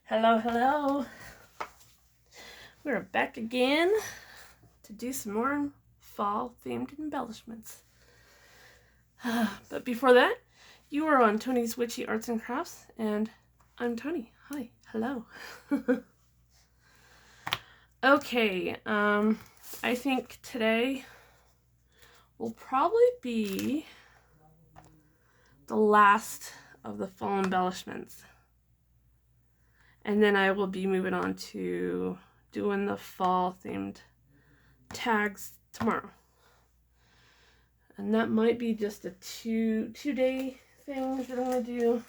Hello, hello. We're back again to do some more fall themed embellishments. But before that, you are on Tony's Witchy Arts and Crafts, and I'm Tony. Hi, hello. Okay, I think today will probably be the last of the fall embellishments. And then I will be moving on to doing the fall themed tags tomorrow. And that might be just a two-day thing that I'm going to do.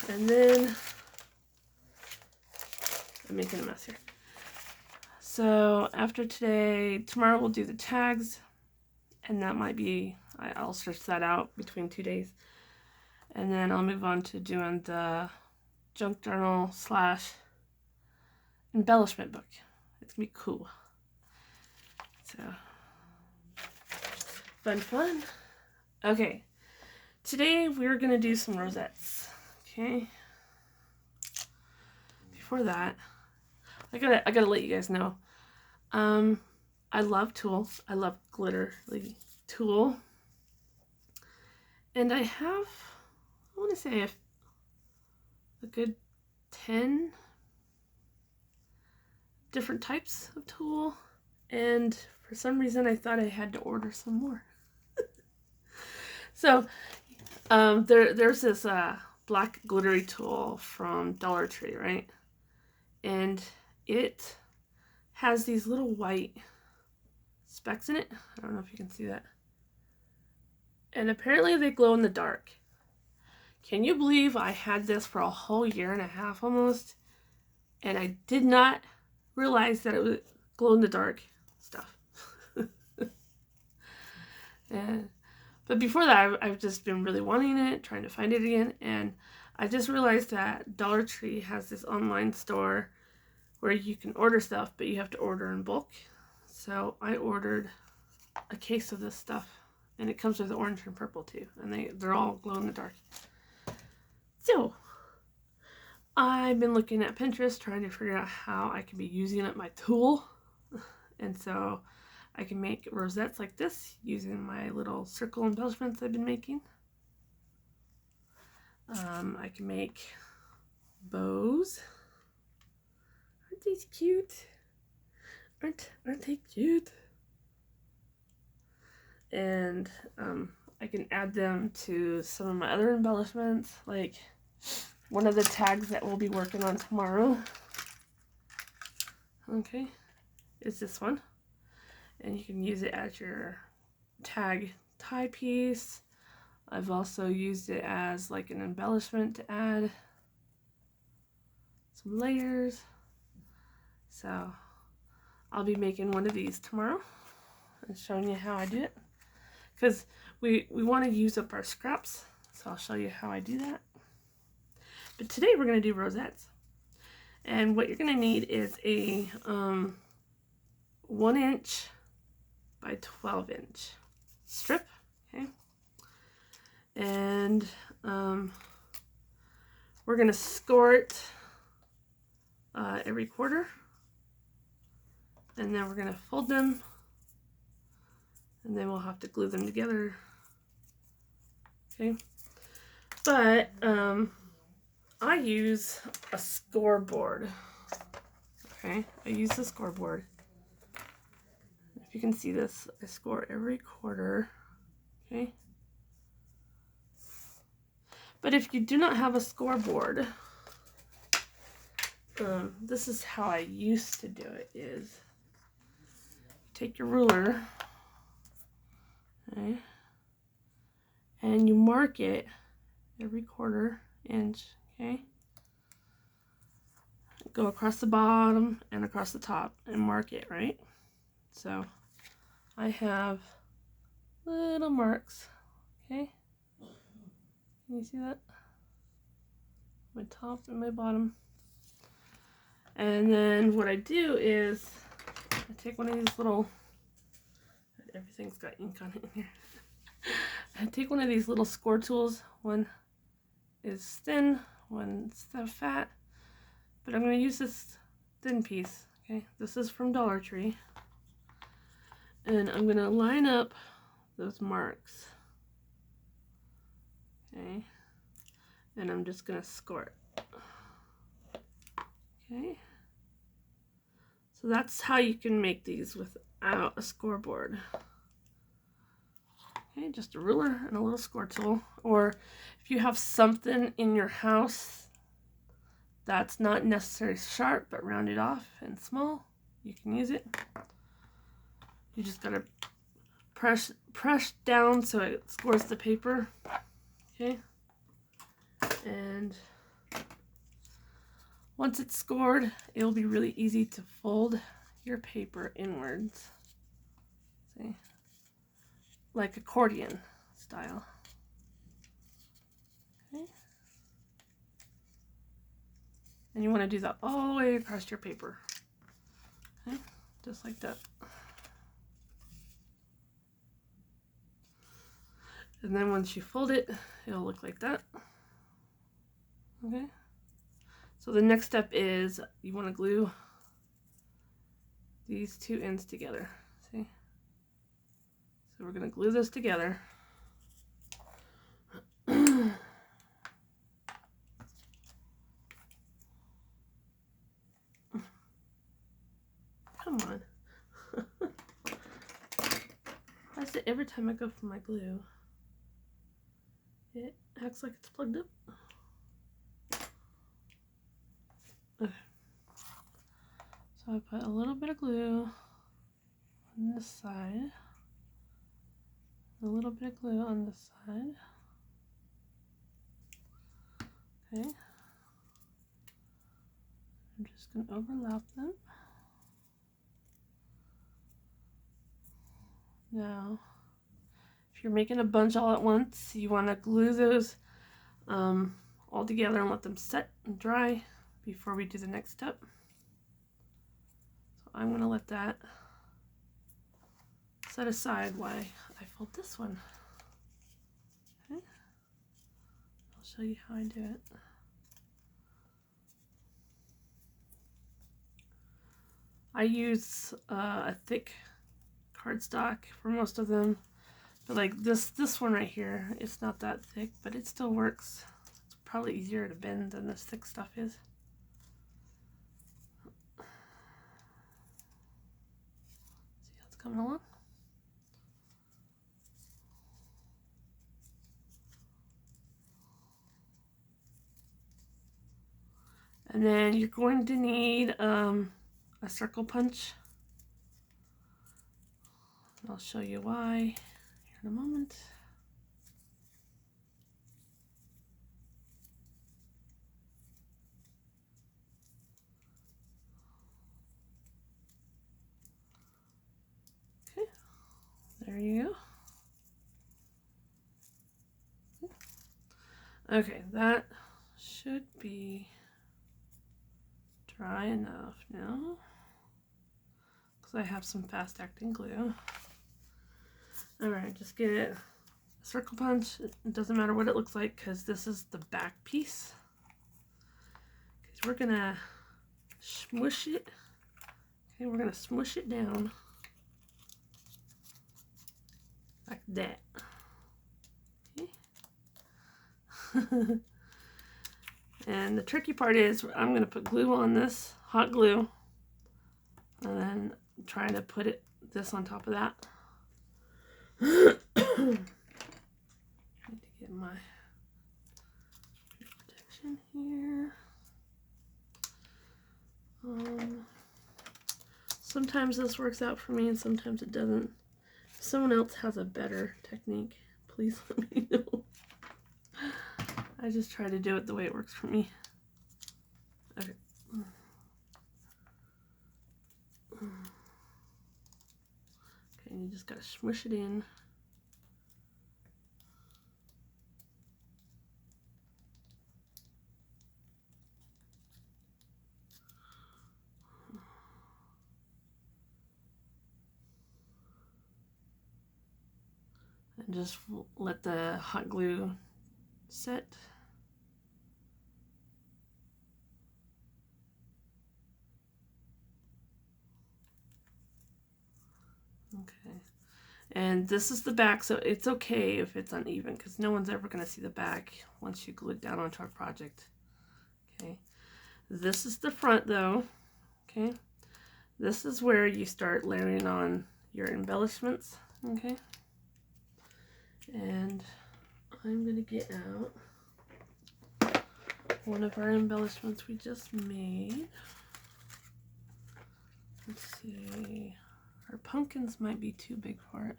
And then I'm making a mess here. So after today, tomorrow we'll do the tags. And that might be, I'll search that out between 2 days. And then I'll move on to doing the junk journal / embellishment book. It's going to be cool. So, fun. Okay, today we're going to do some rosettes. Okay. Before that, I gotta let you guys know. I love tulle. I love glittery tulle. And I want to say I have a good 10 different types of tulle. And for some reason I thought I had to order some more. So there's this black glittery tulle from Dollar Tree, right? And it has these little white specks in it. I don't know if you can see that. And apparently they glow in the dark. Can you believe I had this for a whole year and a half almost? And I did not realize that it was glow in the dark stuff. But before that, I've just been really wanting it, trying to find it again. And I just realized that Dollar Tree has this online store where you can order stuff, but you have to order in bulk. So I ordered a case of this stuff. And it comes with orange and purple too. And they're all glow in the dark. So, I've been looking at Pinterest trying to figure out how I can be using it my tulle. And so, I can make rosettes like this using my little circle embellishments I've been making. I can make bows. Aren't these cute? Aren't they cute? And I can add them to some of my other embellishments, like one of the tags that we'll be working on tomorrow. Okay, is this one. And you can use it as your tag tie piece. I've also used it as like an embellishment to add some layers. So I'll be making one of these tomorrow and showing you how I do it. Because we want to use up our scraps, so I'll show you how I do that. But today we're going to do rosettes. And what you're going to need is a 1 inch by 12 inch strip. Okay. And we're going to score it every quarter. And then we're going to fold them. And then we'll have to glue them together. Okay. But I use a scoreboard. Okay. I use the scoreboard. If you can see this, I score every quarter. Okay. But if you do not have a scoreboard, this is how I used to do it, is take your ruler, okay, and you mark it every quarter inch, okay? Go across the bottom and across the top and mark it, right? So I have little marks, okay? Can you see that? My top and my bottom. And then what I do is I take one of these little, everything's got ink on it in here. I take one of these little score tools, 1, is thin, one's the fat, but I'm going to use this thin piece. Okay, this is from Dollar Tree, and I'm going to line up those marks. Okay, and I'm just going to score it. Okay, so that's how you can make these without a scoreboard. Okay, just a ruler and a little score tool, or if you have something in your house that's not necessarily sharp but rounded off and small, you can use it. You just gotta press down so it scores the paper. Okay, and once it's scored, it'll be really easy to fold your paper inwards. See, like accordion style. Okay, and you want to do that all the way across your paper. Okay, just like that. And then once you fold it, it'll look like that. Okay. So the next step is you want to glue these two ends together. See? So we're going to glue this together. Come on. Why is it every time I go for my glue, it acts like it's plugged up? Okay. So I put a little bit of glue on this side, a little bit of glue on this side. Okay. I'm just going to overlap them. Now, if you're making a bunch all at once, you want to glue those all together and let them set and dry before we do the next step. So I'm going to let that set aside while I fold this one. Okay. I'll show you how I do it. I use a thick cardstock for most of them, but like this one right here, it's not that thick, but it still works. It's probably easier to bend than this thick stuff is. See how it's coming along? And then you're going to need a circle punch. I'll show you why here in a moment. Okay, there you go. Okay, that should be dry enough now, because I have some fast acting glue. Alright, just get it a circle punch. It doesn't matter what it looks like, because this is the back piece. Because we're gonna smush it. Okay, we're gonna smush it down like that. Okay. And the tricky part is I'm going to put glue on this, hot glue, and then trying to put this on top of that. I need to get my protection here. Sometimes this works out for me and sometimes it doesn't. If someone else has a better technique, please let me know. I just try to do it the way it works for me. Okay. Okay, and you just gotta smush it in. And just let the hot glue set. Okay. And this is the back, so it's okay if it's uneven because no one's ever going to see the back once you glue it down onto our project. Okay. This is the front though. Okay. This is where you start layering on your embellishments. Okay. And I'm going to get out one of our embellishments we just made. Let's see. Our pumpkins might be too big for it.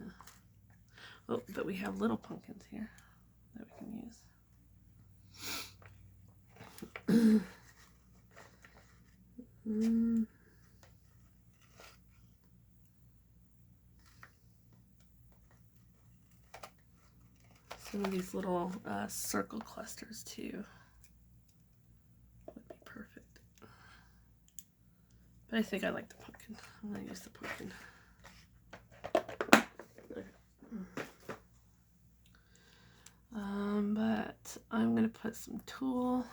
Yeah. Oh, but we have little pumpkins here that we can use. Some of these little circle clusters too would be perfect. But I think I like the pumpkin. I'm going to use the pumpkin. Okay. But I'm going to put some tulle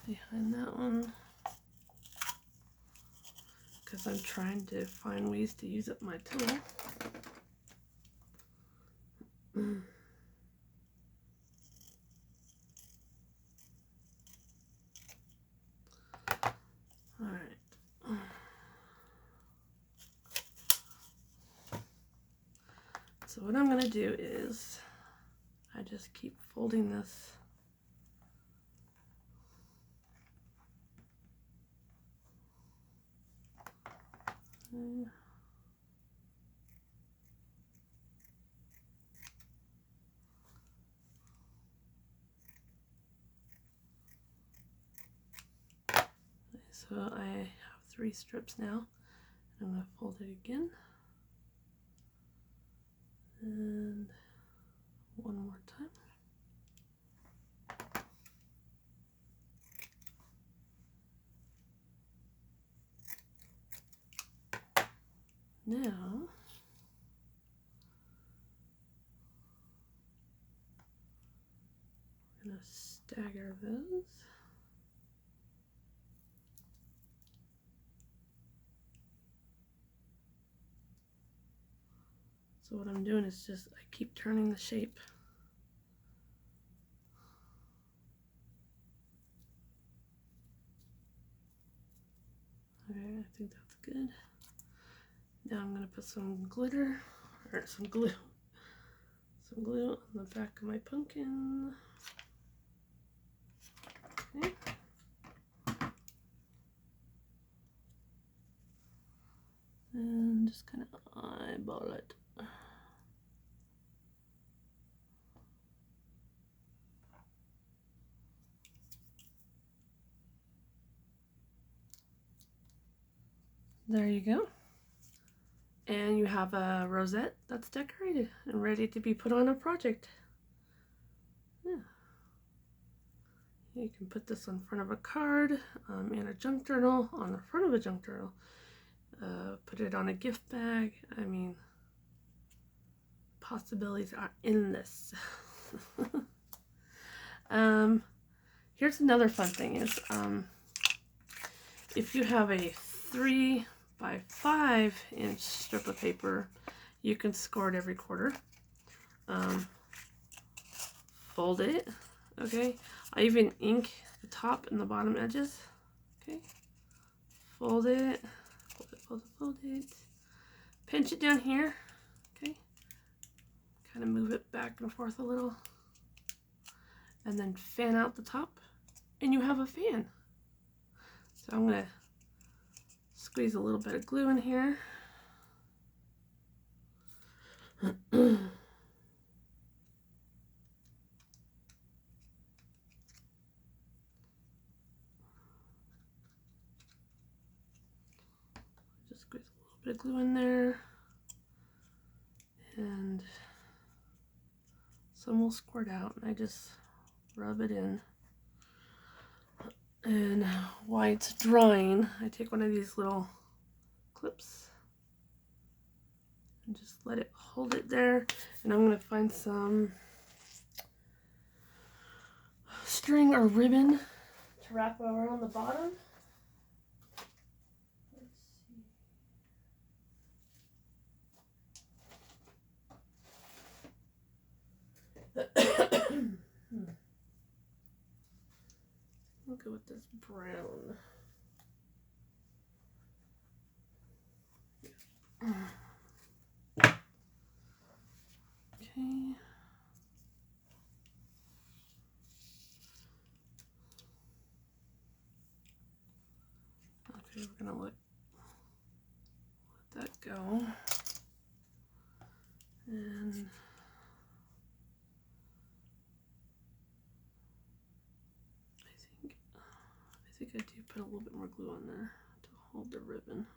behind that one because I'm trying to find ways to use up my tulle. Alright. So what I'm going to do is I just keep folding this. So I have 3 strips now. I'm going to fold it again. And one more time. Now, I'm going to stagger those. So what I'm doing is just, I keep turning the shape. Okay, I think that's good. Now I'm going to put some glitter, or some glue on the back of my pumpkin. Okay. And just kind of eyeball it. There you go. And you have a rosette that's decorated and ready to be put on a project. Yeah. You can put this on front of a card, and a junk journal on the front of a junk journal. Put it on a gift bag. I mean, possibilities are endless. Here's another fun thing is, if you have a 3 by 5 inch strip of paper, you can score it every quarter. Fold it, okay? I even ink the top and the bottom edges, okay? Fold it, fold it. Pinch it down here, okay? Kind of move it back and forth a little. And then fan out the top, and you have a fan. So I'm gonna squeeze a little bit of glue in here. Just squeeze a little bit of glue in there. And some will squirt out, and I just rub it in. And while it's drying, I take one of these little clips and just let it hold it there. And I'm going to find some string or ribbon to wrap around the bottom. Let's see. I'll go with this brown. Okay. Okay, we're gonna let that go. And I think I do put a little bit more glue on there to hold the ribbon.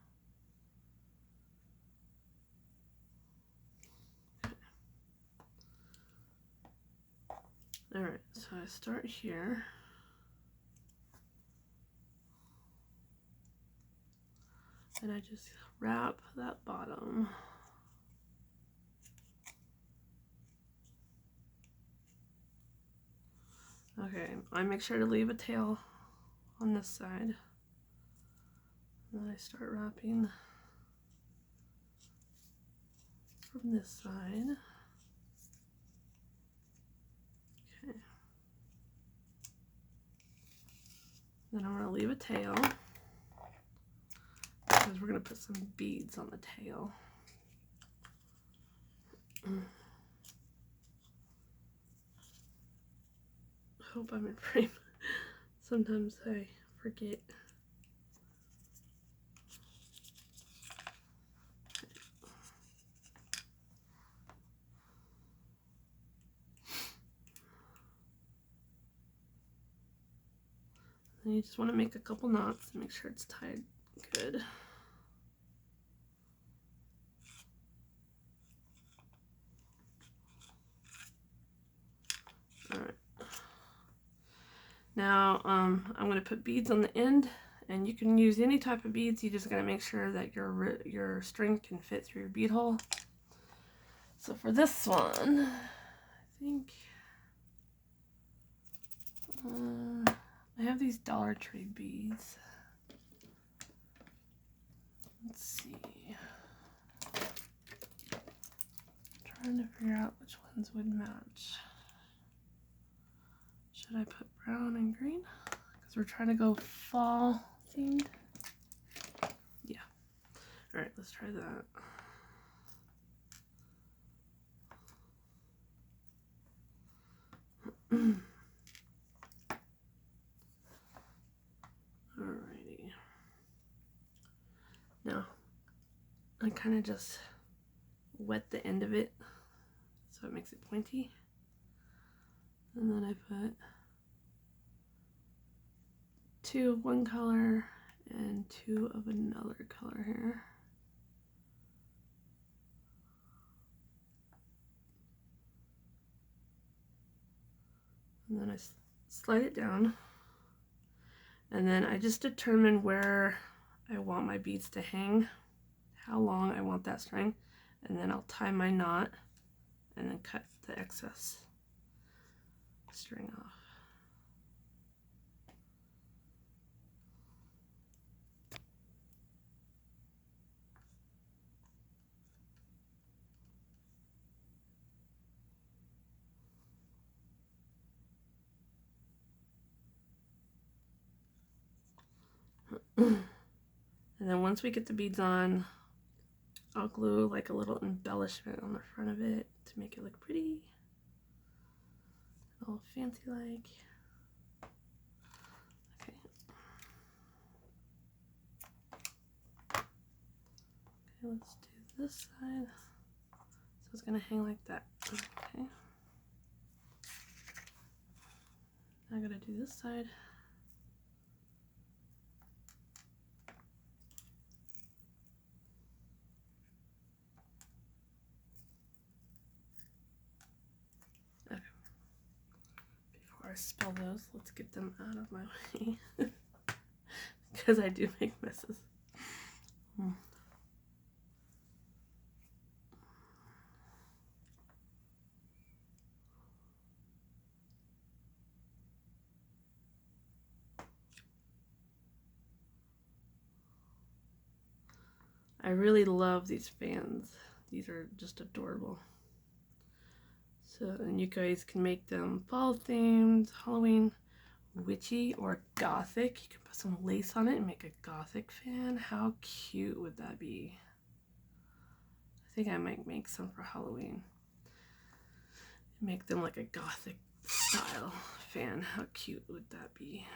Okay. Alright, so I start here. And I just wrap that bottom. Okay, I make sure to leave a tail on this side. And then I start wrapping from this side. Okay. Then I'm going to leave a tail because we're going to put some beads on the tail. Hope I'm in frame. Sometimes I forget. And you just want to make a couple knots and make sure it's tied good. Alright. Now I'm going to put beads on the end, and you can use any type of beads. You just got to make sure that your string can fit through your bead hole. So for this one, I think I have these Dollar Tree beads. Let's see. I'm trying to figure out which ones would match. Should I put brown and green? Because we're trying to go fall themed. Yeah. Alright, let's try that. Alrighty. Now, I kind of just wet the end of it so it makes it pointy. And then I put 2 of one color and 2 of another color here. And then I slide it down. And then I just determine where I want my beads to hang, how long I want that string, and then I'll tie my knot and then cut the excess string off. And then once we get the beads on, I'll glue like a little embellishment on the front of it to make it look pretty, all fancy like. Okay. Okay, let's do this side. So it's gonna hang like that. Okay. Now I gotta do this side. Okay. Before I spill those, let's get them out of my way. Because I do make messes. I really love these fans. These are just adorable. So, and you guys can make them fall themed, Halloween, witchy, or gothic. You can put some lace on it and make a gothic fan. How cute would that be? I think I might make some for Halloween. Make them like a gothic style fan. How cute would that be?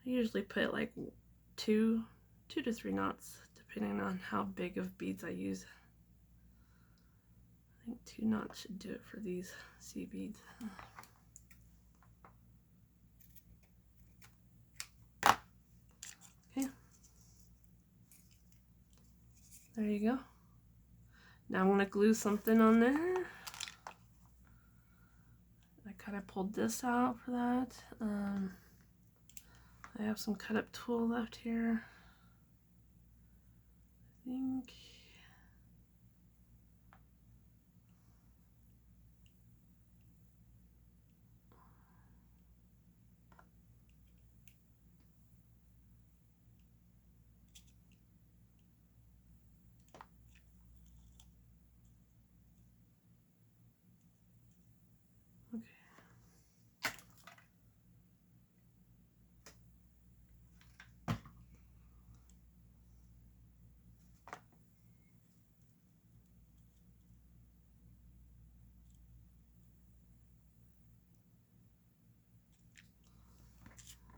I usually put like two to 3 knots depending on how big of beads I use. I think 2 knots should do it for these sea beads. Okay. There you go. Now I'm going to glue something on there. I kind of pulled this out for that. I have some cut up tool left here. I think.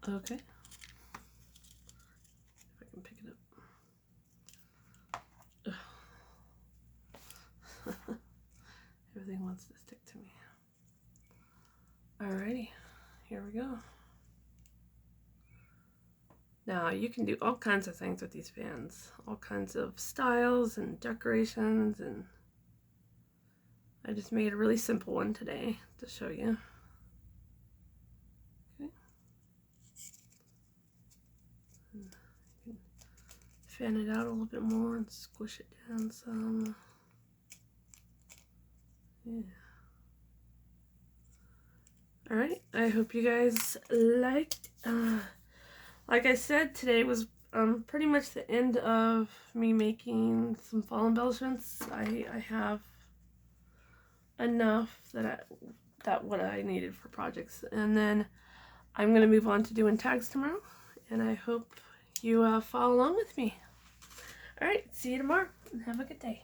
Okay. If I can pick it up. Everything wants to stick to me. Alrighty, here we go. Now you can do all kinds of things with these fans, all kinds of styles and decorations, and I just made a really simple one today to show you. Okay. And you can fan it out a little bit more and squish it down some. Yeah. Alright, I hope you guys liked. Like I said, today was pretty much the end of me making some fall embellishments. I have enough that what I needed for projects, and then I'm gonna move on to doing tags tomorrow, and I hope you follow along with me. All right, see you tomorrow and have a good day.